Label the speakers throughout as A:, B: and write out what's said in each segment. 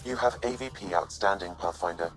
A: You have AVP outstanding, Pathfinder.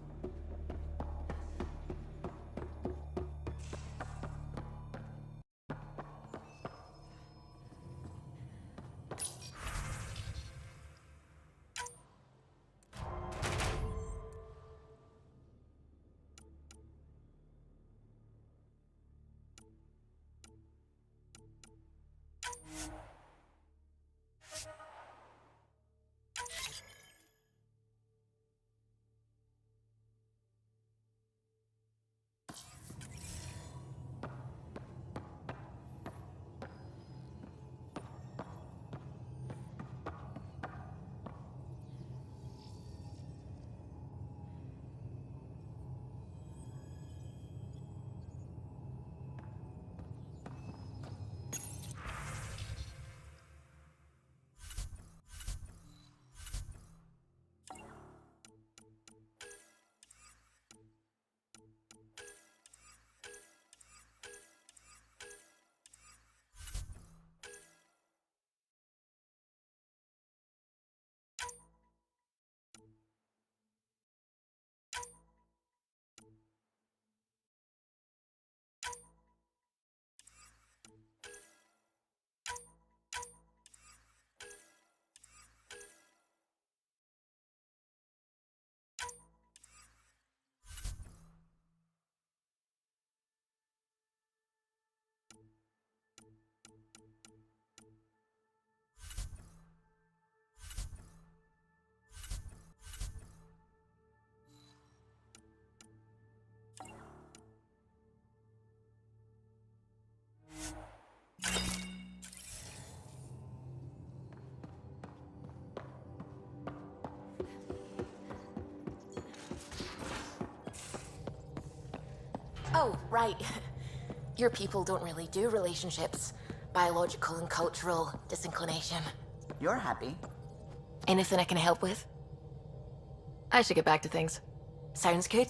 B: Oh, right. Your people don't really do relationships. Biological and cultural disinclination.
C: You're happy.
B: Anything I can help with? I should get back to things. Sounds good?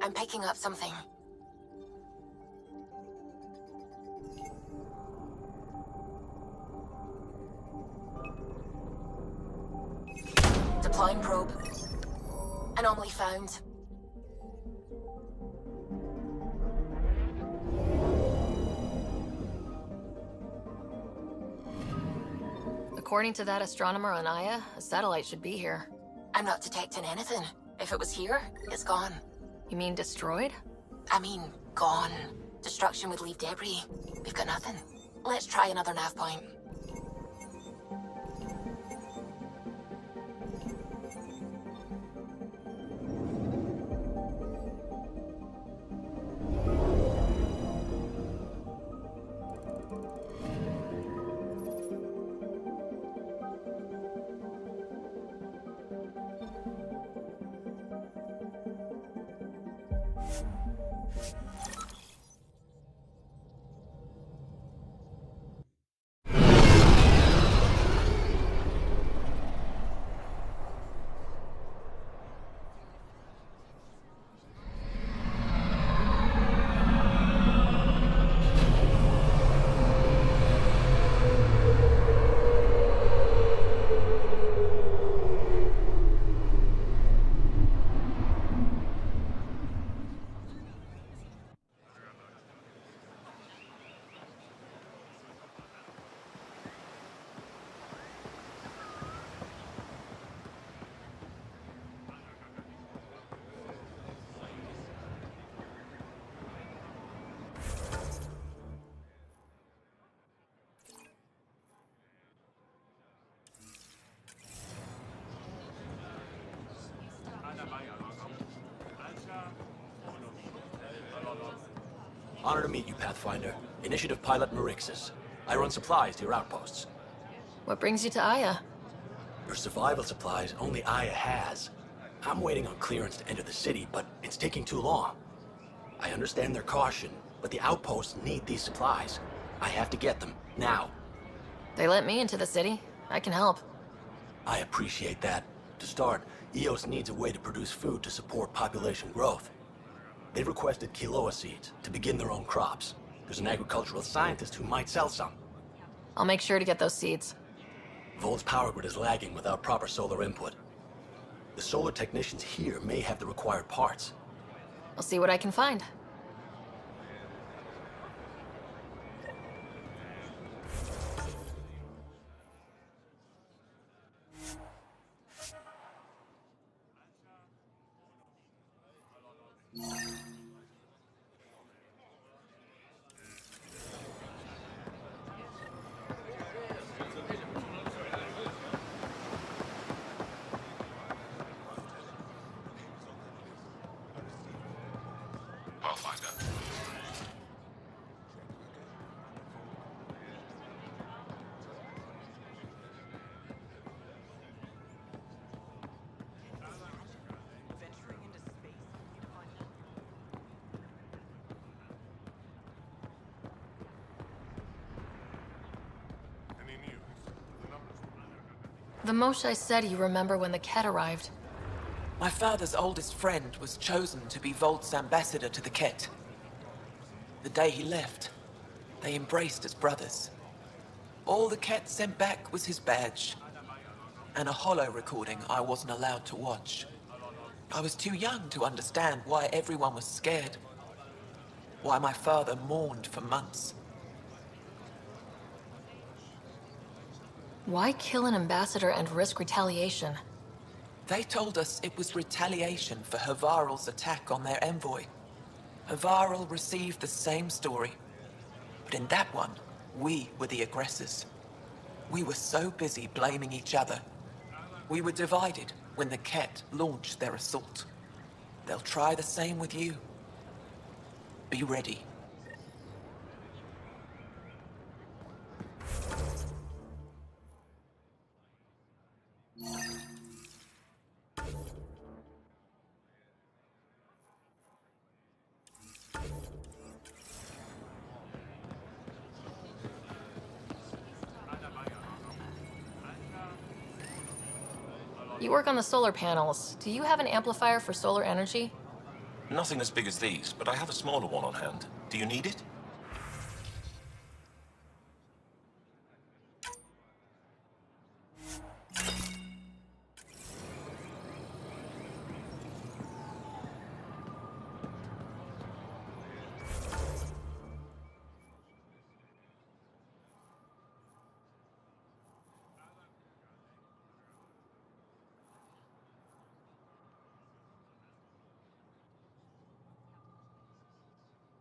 B: I'm picking up something. Deploying probe. Anomaly found.
C: According to that astronomer on Aya, a satellite should be here.
B: I'm not detecting anything. If it was here, it's gone.
C: You mean destroyed?
B: I mean, gone. Destruction would leave debris. We've got nothing. Let's try another nav point.
D: Honor to meet you, Pathfinder. Initiative Pilot Marixus. I run supplies to your outposts.
C: What brings you to Aya?
D: Your survival supplies only Aya has. I'm waiting on clearance to enter the city, but it's taking too long. I understand their caution, but the outposts need these supplies. I have to get them, now.
C: They let me into the city. I can help.
D: I appreciate that. To start, EOS needs a way to produce food to support population growth. They've requested quinoa seeds to begin their own crops. There's an agricultural scientist who might sell some.
C: I'll make sure to get those seeds.
D: Vol's power grid is lagging without proper solar input. The solar technicians here may have the required parts.
C: I'll see what I can find. The Moshae said you remember when the Ket arrived.
E: My father's oldest friend was chosen to be Volt's ambassador to the Ket. The day he left, they embraced as brothers. All the Ket sent back was his badge, and a holo recording I wasn't allowed to watch. I was too young to understand why everyone was scared, why my father mourned for months.
C: Why kill an ambassador and risk retaliation?
E: They told us it was retaliation for Havarl's attack on their envoy. Havarl received the same story, but in that one, we were the aggressors. We were so busy blaming each other. We were divided when the Ket launched their assault. They'll try the same with you. Be ready.
C: You work on the solar panels. Do you have an amplifier for solar energy?
F: Nothing as big as these, but I have a smaller one on hand. Do you need it?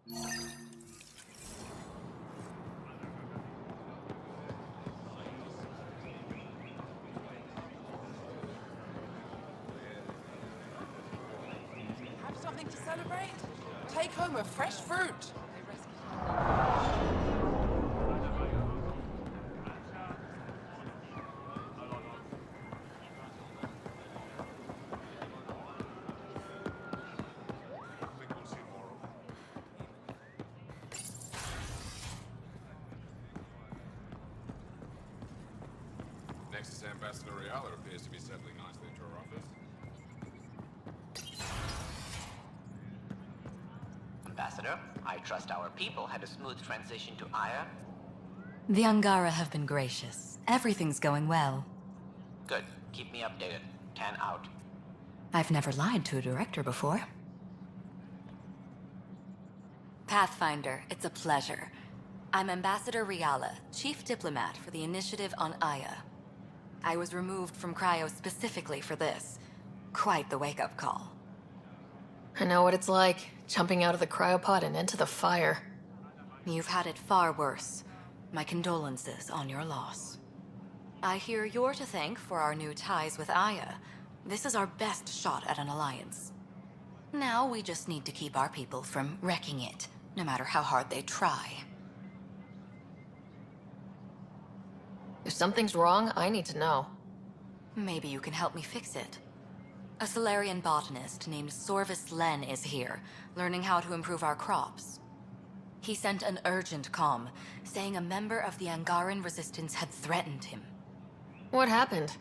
E: Have something to celebrate? Take home a fresh fruit.
G: Next is Ambassador Riala appears to be settling nicely into her office.
H: Ambassador, I trust our people had a smooth transition to Aya.
I: The Angara have been gracious. Everything's going well.
H: Good. Keep me updated. 10 out.
I: I've never lied to a director before. Pathfinder, it's a pleasure. I'm Ambassador Riala, Chief Diplomat for the Initiative on Aya. I was removed from Cryo specifically for this. Quite the wake-up call.
C: I know what it's like, jumping out of the cryopod and into the fire.
I: You've had it far worse. My condolences on your loss. I hear you're to thank for our new ties with Aya. This is our best shot at an alliance. Now we just need to keep our people from wrecking it, no matter how hard they try.
C: If something's wrong, I need to know.
I: Maybe you can help me fix it. A Solarian botanist named Sorvis Len is here, learning how to improve our crops. He sent an urgent comm, saying a member of the Angaran resistance had threatened him.
C: What happened?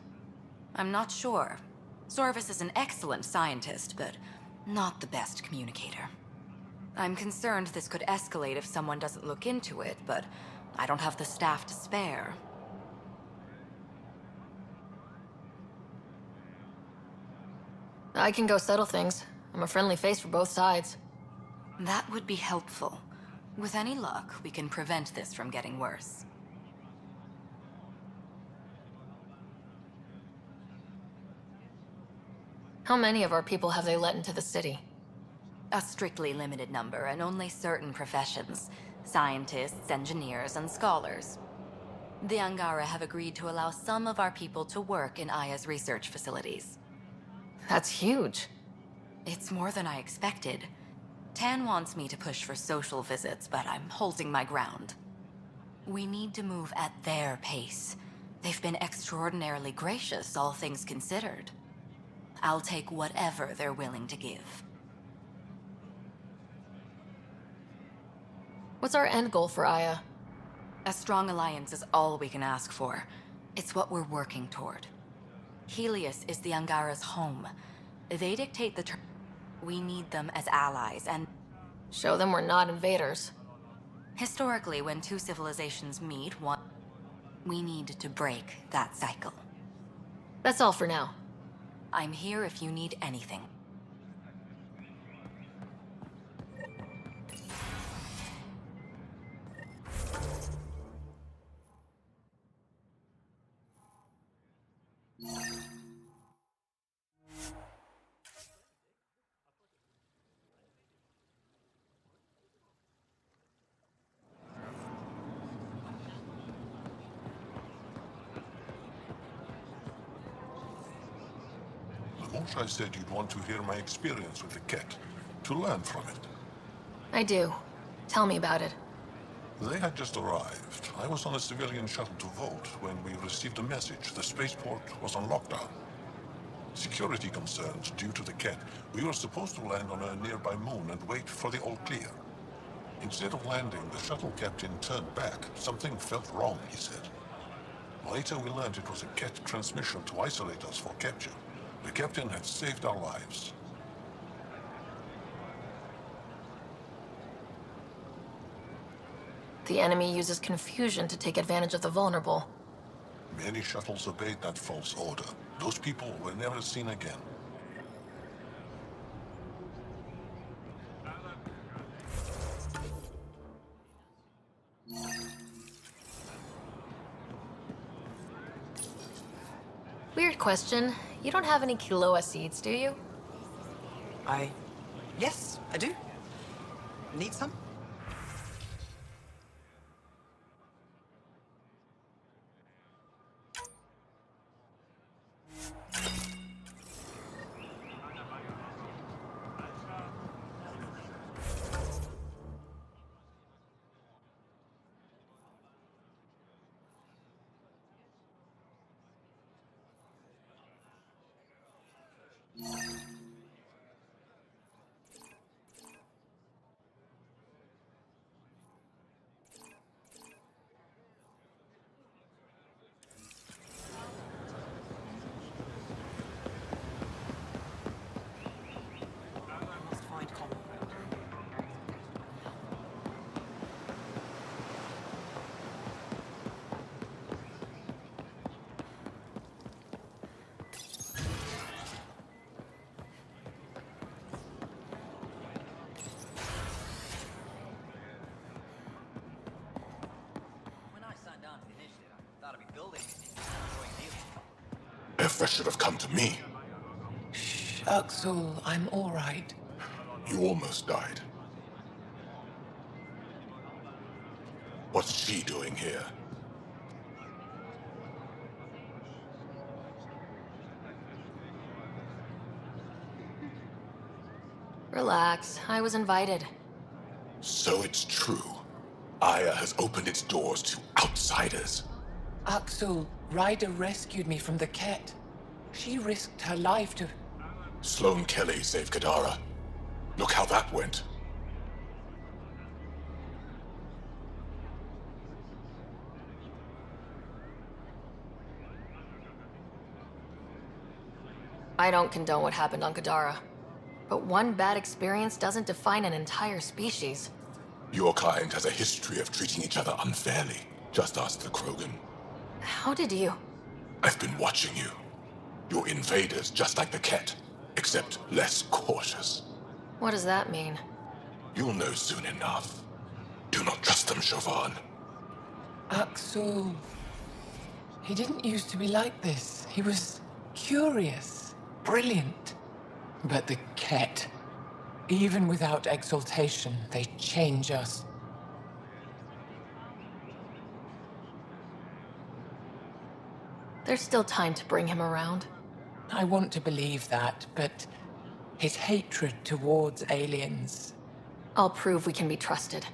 I: I'm not sure. Sorvis is an excellent scientist, but not the best communicator. I'm concerned this could escalate if someone doesn't look into it, but I don't have the staff to spare.
C: I can go settle things. I'm a friendly face for both sides.
I: That would be helpful. With any luck, we can prevent this from getting worse.
C: How many of our people have they let into the city?
I: A strictly limited number, and only certain professions. Scientists, engineers, and scholars. The Angara have agreed to allow some of our people to work in Aya's research facilities.
C: That's huge.
I: It's more than I expected. Tan wants me to push for social visits, but I'm holding my ground. We need to move at their pace. They've been extraordinarily gracious, all things considered. I'll take whatever they're willing to give.
C: What's our end goal for Aya?
I: A strong alliance is all we can ask for. It's what we're working toward. Helios is the Angara's home. They dictate the terms. We need them as allies, and
C: Show them we're not invaders.
I: historically, when two civilizations meet, we need to break that cycle.
C: That's all for now.
I: I'm here if you need anything.
J: I said you'd want to hear my experience with the Ket, to learn from it.
C: I do. Tell me about it.
J: They had just arrived. I was on a civilian shuttle to vote when we received a message. The spaceport was on lockdown. Security concerns due to the Ket. We were supposed to land on a nearby moon and wait for the all clear. Instead of landing, the shuttle captain turned back. Something felt wrong, he said. Later we learned it was a Ket transmission to isolate us for capture. The captain had saved our lives.
C: The enemy uses confusion to take advantage of the vulnerable.
J: Many shuttles obeyed that false order. Those people were never seen again.
C: Weird question. You don't have any Kiloa seeds, do you?
K: Yes, I do. Need some?
J: threat should have come to me.
E: Shh, Axel, I'm all right.
J: You almost died. What's she doing here?
C: Relax, I was invited.
J: So it's true. Aya has opened its doors to outsiders.
E: Axel, Ryder rescued me from the Ket. She risked her life to...
J: Sloane Kelly saved Kadara. Look how that went.
C: I don't condone what happened on Kadara. But one bad experience doesn't define an entire species.
J: Your kind has a history of treating each other unfairly. Just ask the Krogan.
C: How did you?
J: I've been watching you. You're invaders just like the Ket, except less cautious.
C: What does that mean?
J: You'll know soon enough. Do not trust them, Chauvin.
E: Axel... He didn't used to be like this. He was curious, brilliant. But the Ket, even without exaltation, they change us.
C: There's still time to bring him around.
E: I want to believe that, but his hatred towards aliens,
C: I'll prove we can be trusted.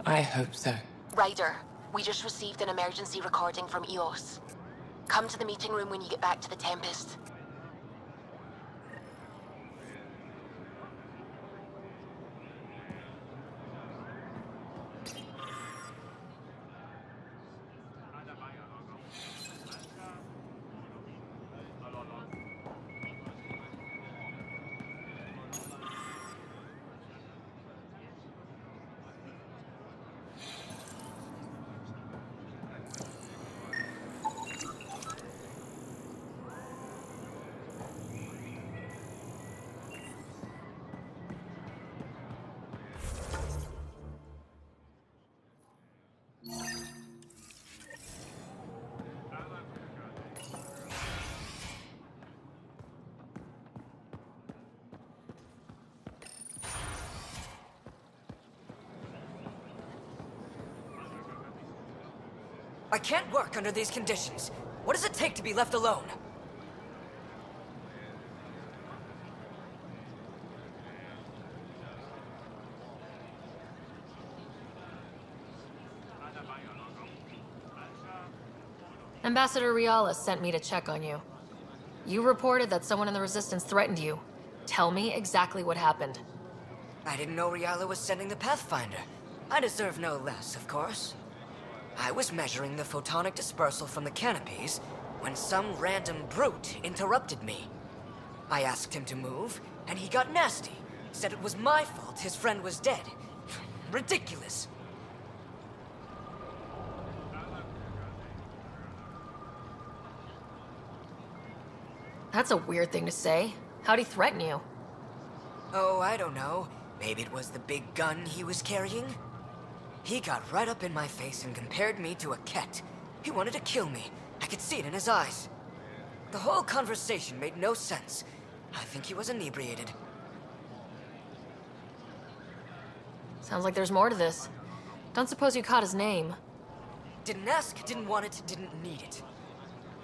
E: I hope so.
B: Ryder, we just received an emergency recording from EOS. Come to the meeting room when you get back to the Tempest.
K: I can't work under these conditions. What does it take to be left alone?
C: Ambassador Riala sent me to check on you. You reported that someone in the Resistance threatened you. Tell me exactly what happened.
K: I didn't know Riala was sending the Pathfinder. I deserve no less, of course. I was measuring the photonic dispersal from the canopies when some random brute interrupted me. I asked him to move, and he got nasty. Said it was my fault his friend was dead. Ridiculous.
C: That's a weird thing to say. How'd he threaten you?
K: Oh, I don't know. Maybe it was the big gun he was carrying? He got right up in my face and compared me to a Ket. He wanted to kill me. I could see it in his eyes. The whole conversation made no sense. I think he was inebriated.
C: Sounds like there's more to this. Don't suppose you caught his name.
K: Didn't ask, didn't want it, didn't need it.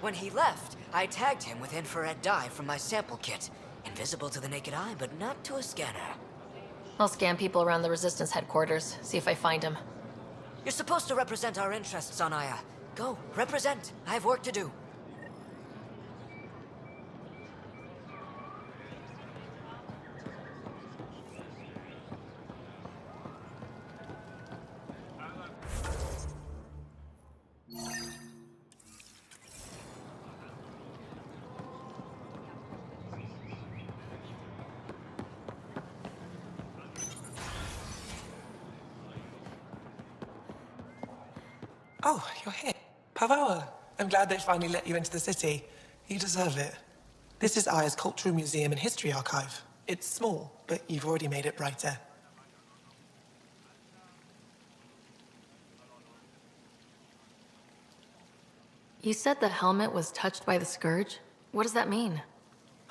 K: When he left, I tagged him with infrared dye from my sample kit. Invisible to the naked eye, but not to a scanner.
C: I'll scan people around the Resistance headquarters, see if I find him.
K: You're supposed to represent our interests on Aya. Go, represent. I have work to do.
E: Oh, you're here. Pavawa. I'm glad they finally let you into the city. You deserve it. This is Aya's Cultural Museum and History Archive. It's small, but you've already made it brighter.
C: You said the helmet was touched by the Scourge? What does that mean?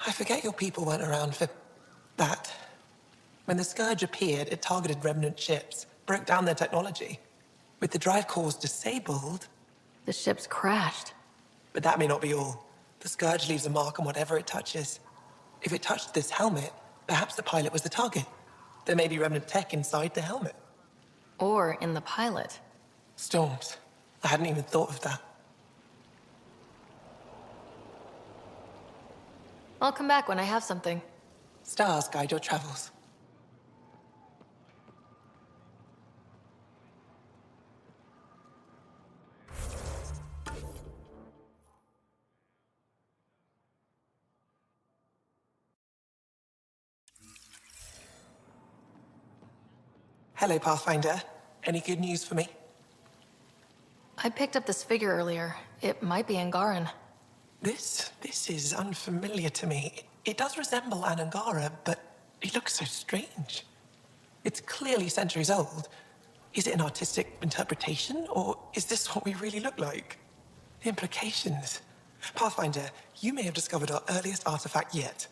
E: I forget your people weren't around for that. When the Scourge appeared, it targeted remnant ships, broke down their technology. With the drive cores disabled...
C: The ships crashed.
E: But that may not be all. The Scourge leaves a mark on whatever it touches. If it touched this helmet, perhaps the pilot was the target. There may be remnant tech inside the helmet.
C: Or in the pilot.
E: Storms. I hadn't even thought of that.
C: I'll come back when I have something.
E: Stars guide your travels. Hello, Pathfinder. Any good news for me?
C: I picked up this figure earlier. It might be Angaran.
E: This is unfamiliar to me. It does resemble an Angara, but it looks so strange. It's clearly centuries old. Is it an artistic interpretation, or is this what we really look like? The implications. Pathfinder, you may have discovered our earliest artifact yet.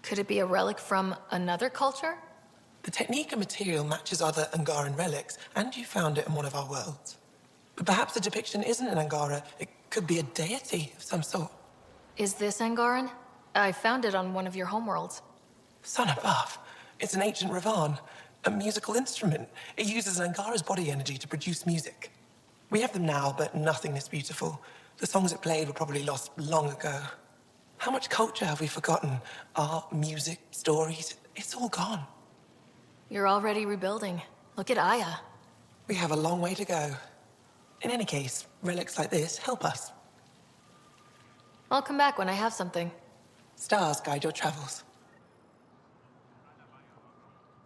C: Could it be a relic from another culture?
E: The technique and material matches other Angaran relics, and you found it in one of our worlds. But perhaps the depiction isn't an Angara. It could be a deity of some sort.
C: Is this Angaran? I found it on one of your homeworlds.
E: Son above. It's an ancient Ravan, a musical instrument. It uses Angara's body energy to produce music. We have them now, but nothing this beautiful. The songs it played were probably lost long ago. How much culture have we forgotten? Art, music, stories, it's all gone.
C: You're already rebuilding. Look at Aya.
E: We have a long way to go. In any case, relics like this help us.
C: I'll come back when I have something.
E: Stars guide your travels.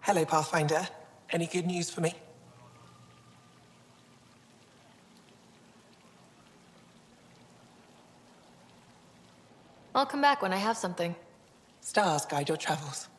E: Hello, Pathfinder. Any good news for me?
C: I'll come back when I have something.
E: Stars guide your travels.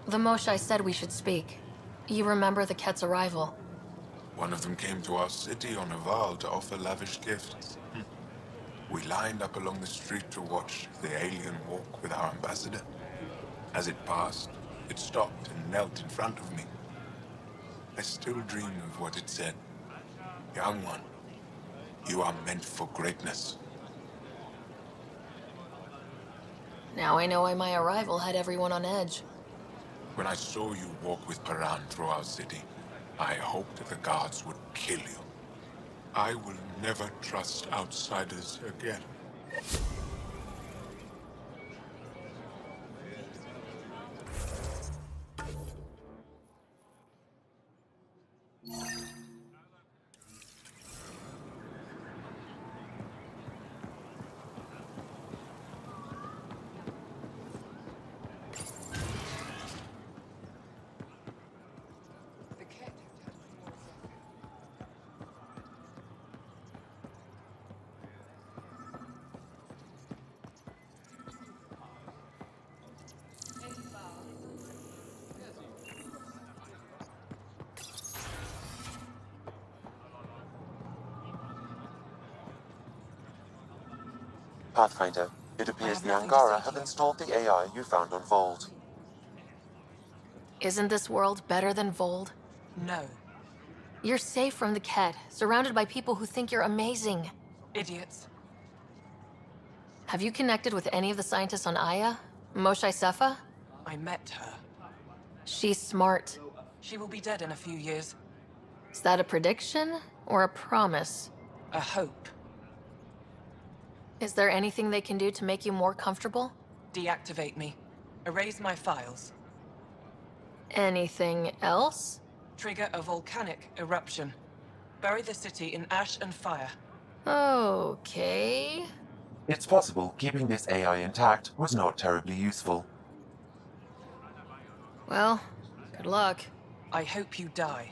C: The Moshai said we should speak. You remember the Ket's arrival?
G: One of them came to our city on a vow to offer lavish gifts. We lined up along the street to watch the alien walk with our ambassador. As it passed, it stopped and knelt in front of me. I still dream of what it said. Young one, you are meant for greatness.
C: Now I know why my arrival had everyone on edge.
G: When I saw you walk with Paran through our city, I hoped the guards would kill you. I will never trust outsiders again.
A: Pathfinder, it appears the Angara have installed the AI you found on Vold.
C: Isn't this world better than Vold?
E: No.
C: You're safe from the Ket, surrounded by people who think you're amazing.
E: Idiots.
C: Have you connected with any of the scientists on Aya? Moshai Sefa?
E: I met her.
C: She's smart.
E: She will be dead in a few years.
C: Is that a prediction or a promise?
E: A hope.
C: Is there anything they can do to make you more comfortable?
E: Deactivate me. Erase my files.
C: Anything else?
E: Trigger a volcanic eruption. Bury the city in ash and fire.
C: Okay.
A: It's possible keeping this AI intact was not terribly useful.
C: Well, good luck.
E: I hope you die.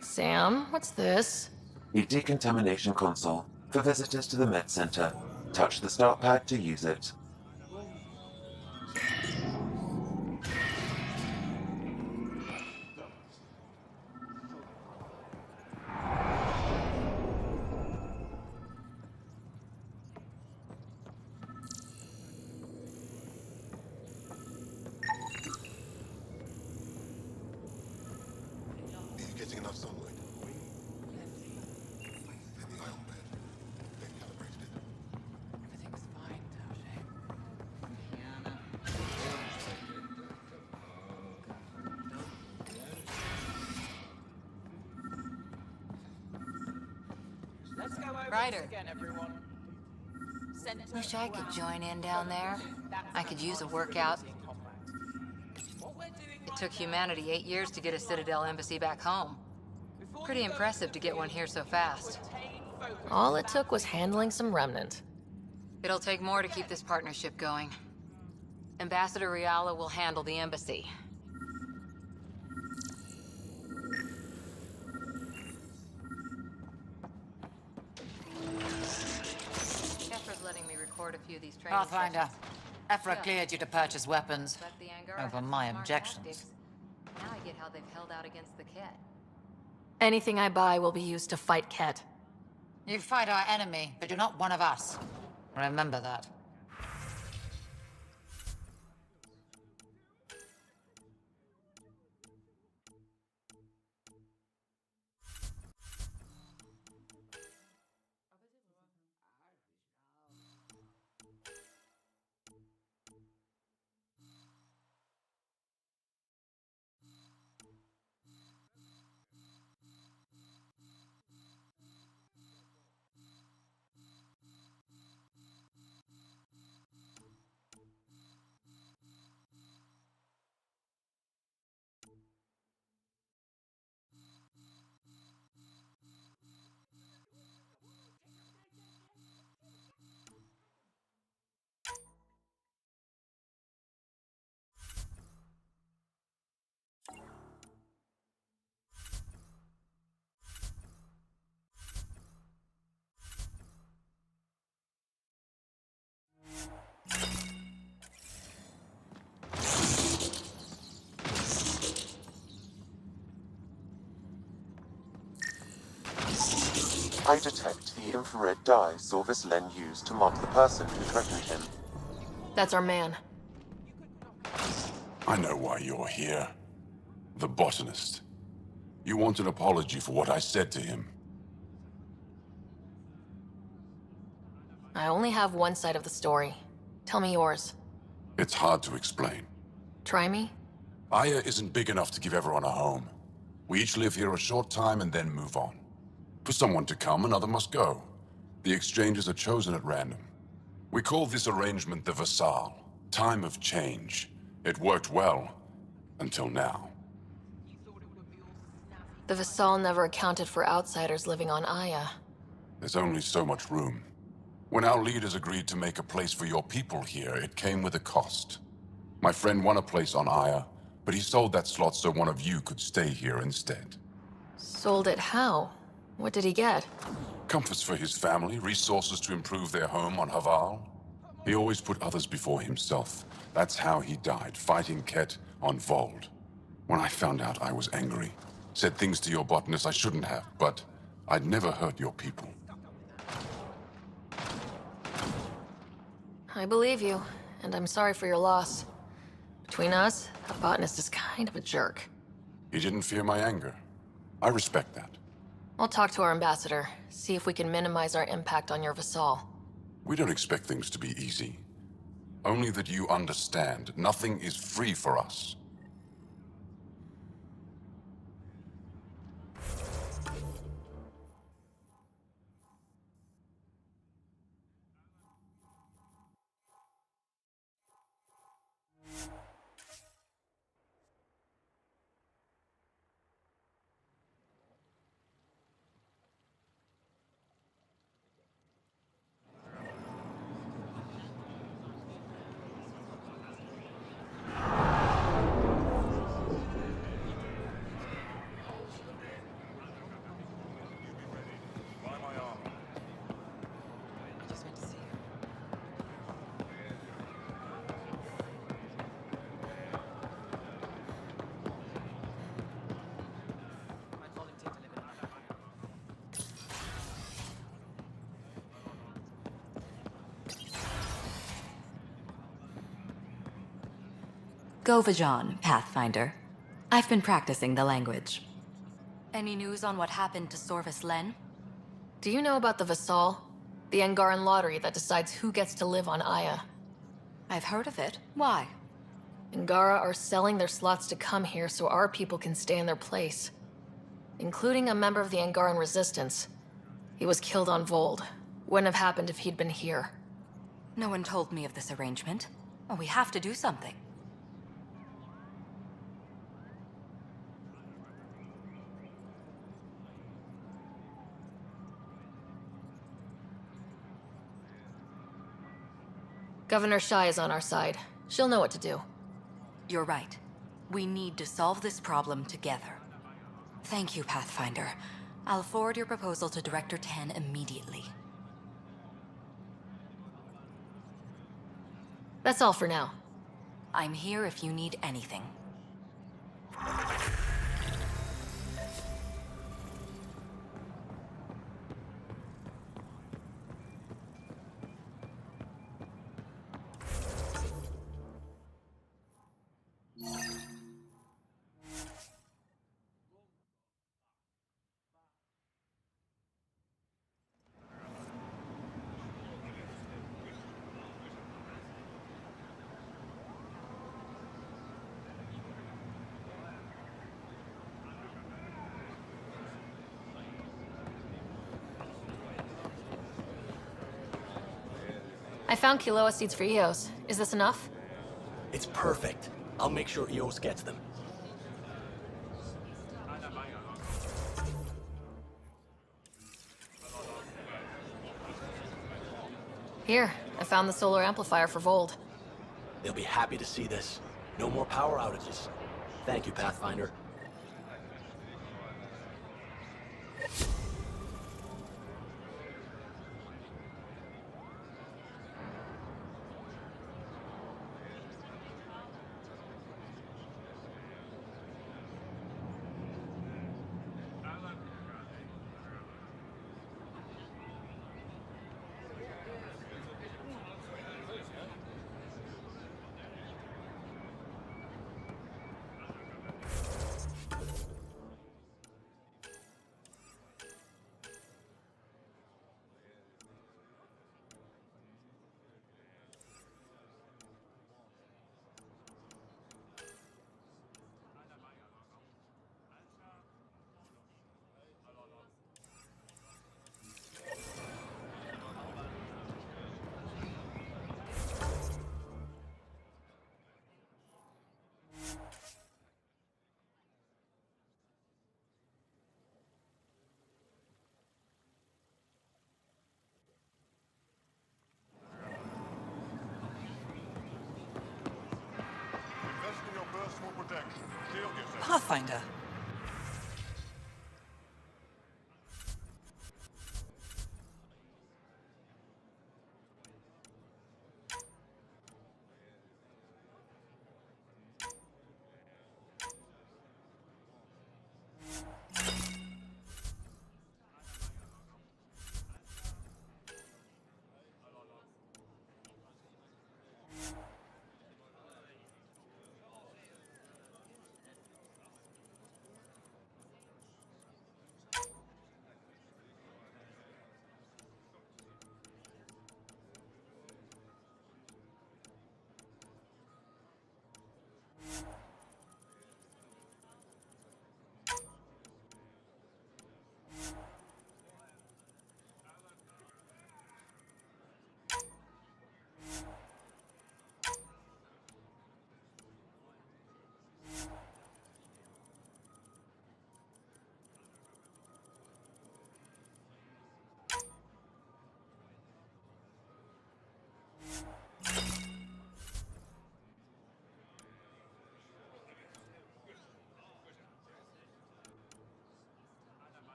C: Sam, what's this?
A: A decontamination console for visitors to the Med Center. Touch the start pad to use it.
J: Are you getting enough sunlight? In the ion bed. They calibrated it.
E: Everything's fine, Taoshi. Let's go over
I: Ryder.
E: this again, everyone.
I: Wish I could join in down there. I could use a workout. It took humanity 8 years to get a Citadel embassy back home. Pretty impressive to get one here so fast.
C: All it took was handling some remnant.
I: It'll take more to keep this partnership going. Ambassador Riala will handle the embassy. Efra's letting me record a few of these training
L: Pathfinder,
I: sessions.
L: Efra cleared you to purchase weapons.
I: But the Angara
L: Over
I: have
L: my
I: smart
L: objections.
I: tactics. Now I get how they've held out against the Ket.
C: Anything I buy will be used to fight Ket.
L: You fight our enemy, but you're not one of us. Remember that.
A: I detect the infrared dye Sorvis Len used to mark the person who threatened him.
C: That's our man.
J: I know why you're here. The botanist. You want an apology for what I said to him.
C: I only have one side of the story. Tell me yours.
J: It's hard to explain.
C: Try me?
J: Aya isn't big enough to give everyone a home. We each live here a short time and then move on. For someone to come, another must go. The exchanges are chosen at random. We call this arrangement the Vassal. Time of change. It worked well. Until now.
C: The Vassal never accounted for outsiders living on Aya.
J: There's only so much room. When our leaders agreed to make a place for your people here, it came with a cost. My friend won a place on Aya, but he sold that slot so one of you could stay here instead.
C: Sold it how? What did he get?
J: Comforts for his family, resources to improve their home on Haval. He always put others before himself. That's how he died, fighting Ket on Vold.
M: When I found out, I was angry. Said things to your botanist I shouldn't have, but I'd never hurt your people.
C: I believe you, and I'm sorry for your loss. Between us, the botanist is kind of a jerk.
M: He didn't fear my anger. I respect that.
C: I'll talk to our ambassador, see if we can minimize our impact on your vassal.
M: We don't expect things to be easy. Only that you understand, nothing is free for us.
I: Go Vajon, Pathfinder. I've been practicing the language. Any news on what happened to Sorvis Len?
C: Do you know about the vassal? The Angaran lottery that decides who gets to live on Aya.
I: I've heard of it. Why?
C: Angara are selling their slots to come here so our people can stay in their place. Including a member of the Angaran resistance. He was killed on Vold. Wouldn't have happened if he'd been here.
I: No one told me of this arrangement. Oh, we have to do something.
C: Governor Shai is on our side. She'll know what to do.
I: You're right. We need to solve this problem together. Thank you, Pathfinder. I'll forward your proposal to Director Tan immediately.
C: That's all for now.
I: I'm here if you need anything.
C: I found Kiloa seeds for Eos. Is this enough?
D: It's perfect. I'll make sure Eos gets them.
C: Here, I found the solar amplifier for Vold.
D: They'll be happy to see this. No more power outages. Thank you, Pathfinder.
E: Pathfinder.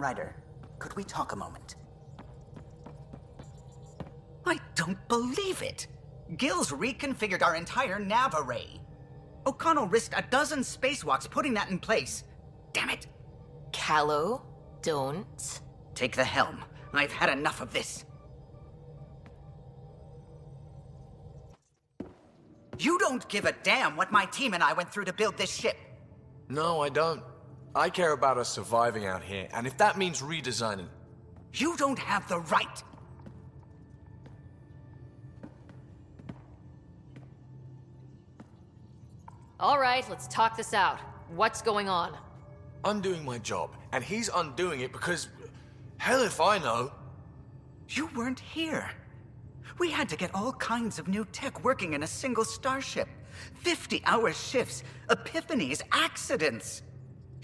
N: Ryder, could we talk a moment? I don't believe it! Gil's reconfigured our entire nav array. O'Connell risked a dozen spacewalks putting that in place. Damn it!
B: Callow, don't.
N: Take the helm. I've had enough of this. You don't give a damn what my team and I went through to build this ship.
O: No, I don't. I care about us surviving out here, and if that means redesigning...
N: You don't have the right!
C: All right, let's talk this out. What's going on?
O: I'm doing my job, and he's undoing it because... Hell if I know.
N: You weren't here. We had to get all kinds of new tech working in a single starship. 50-hour shifts, epiphanies, accidents.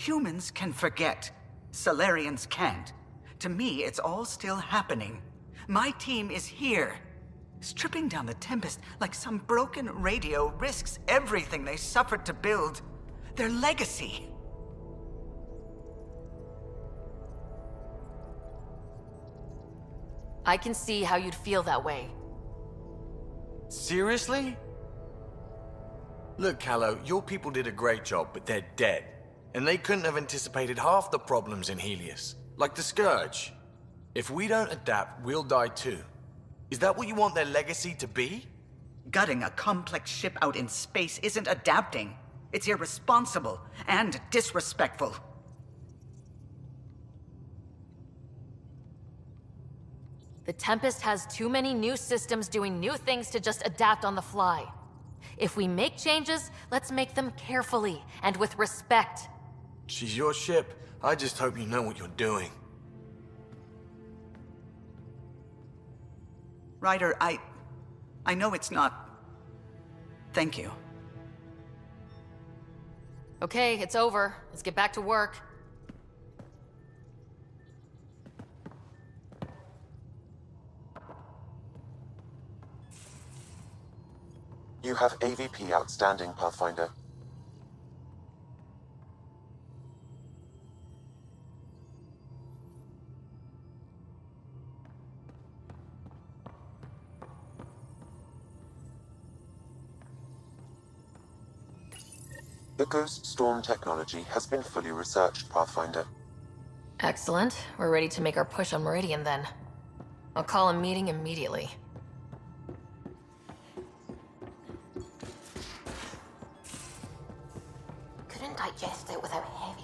N: Humans can forget. Solarians can't. To me, it's all still happening. My team is here. Stripping down the Tempest like some broken radio risks everything they suffered to build. Their legacy.
C: I can see how you'd feel that way.
O: Seriously? Look, Callow, your people did a great job, but they're dead. And they couldn't have anticipated half the problems in Helios. Like the Scourge. If we don't adapt, we'll die too. Is that what you want their legacy to be?
N: Gutting a complex ship out in space isn't adapting. It's irresponsible and disrespectful.
C: The Tempest has too many new systems doing new things to just adapt on the fly. If we make changes, let's make them carefully and with respect.
O: She's your ship. I just hope you know what you're doing.
N: Ryder, I know it's not... Thank you.
C: Okay, it's over. Let's get back to work.
A: You have AVP outstanding, Pathfinder. The Ghost Storm technology has been fully researched, Pathfinder.
C: Excellent. We're ready to make our push on Meridian then. I'll call a meeting immediately.
B: Couldn't digest it without heavy...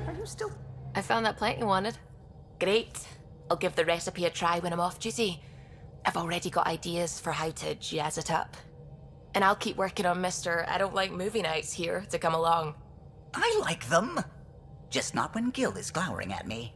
N: Are you still...
C: I found that plant you wanted.
B: Great. I'll give the recipe a try when I'm off duty. I've already got ideas for how to jazz it up. And I'll keep working on Mr. I don't like movie nights here to come along.
N: I like them. Just not when Gil is glowering at me.